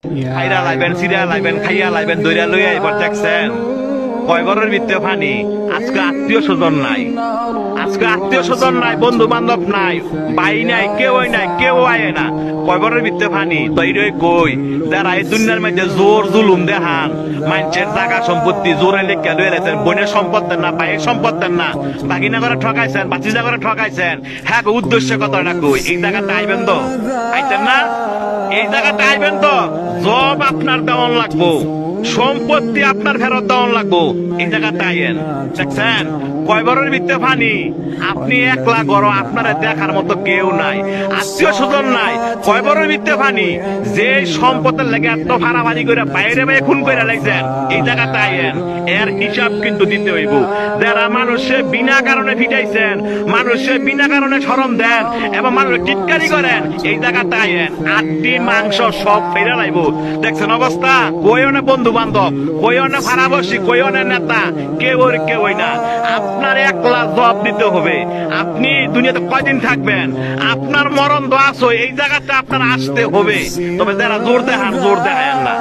খাইরা লাইবেন, সিরা লাইবেন, খাইয়া লাইবেন, দইরা লইয়া এবার দেখছেন কয় ঘরের ভিতরে পানি। আজকে আত্মীয় স্বজন নাই, আজকে আত্মীয় স্বজন নাই, বন্ধু বান্ধব নাই, ভাই নাই, কেউই নাই, কেউ আয় না। কয় ঘরের ভিতরে পানি তৈরি কই যারা এই দুনিয়ার মধ্যে জোর জুলুম দেখান, মানুষের টাকা সম্পত্তি জোরে লেখা লয়ে রেখেছেন, বোনের সম্পদ দেন না, ভাইয়ের সম্পদ দেন না, বাগিনা করে ঠকাইছেন, বাচিজা করে ঠকাইছেন। হ্যাঁ, উদ্দেশ্য কথাটা কই, এই জায়গাটা আইবেন তো, আইতেন না? এই জায়গাটা আইবেন তো, জব আপনার দেওয়ান লাগবো, সম্পত্তি আপনার ফেরত দেওয়ান লাগবো। এই জায়গাটা আইয়েন। দেখছেন কয় বড়ের ভিতরে পানি, আপনি একলা গড়, আপনার দেখার মতো কেউ নাই, আত্মীয় স্বজন নাই। কয় বড়ের ভিতরে পানি, যে সম্পদের লেগে এত ভাড়াভাড়ি করে বাইরে বাইরে খুন করে লাগছেন, এই জায়গাটা আইয়েন। এর হিসাব কিন্তু দিতে হইব। যারা মানুষে বিনা কারণে ফিটাইছেন, মানুষে বিনা কারণে শরম দেন এবং মানুষ টিটকারি করেন, এই জায়গাটা আইয়েন। আড্ডি মাংস সব ফেরা লাইব। দেখছেন অবস্থা, কইও না বন্ধু বান্ধব, কইও না ভাড়াবাসী, কইও না নেতা, কেউই না। আপনার একলা জবাব দিতে হবে। আপনি দুনিয়াতে কয়দিন থাকবেন, আপনার মরণ তো আসো, এই জায়গাটা আপনার আসতে হবে। তবে যারা জোর দেখান, জোর দেখায় না।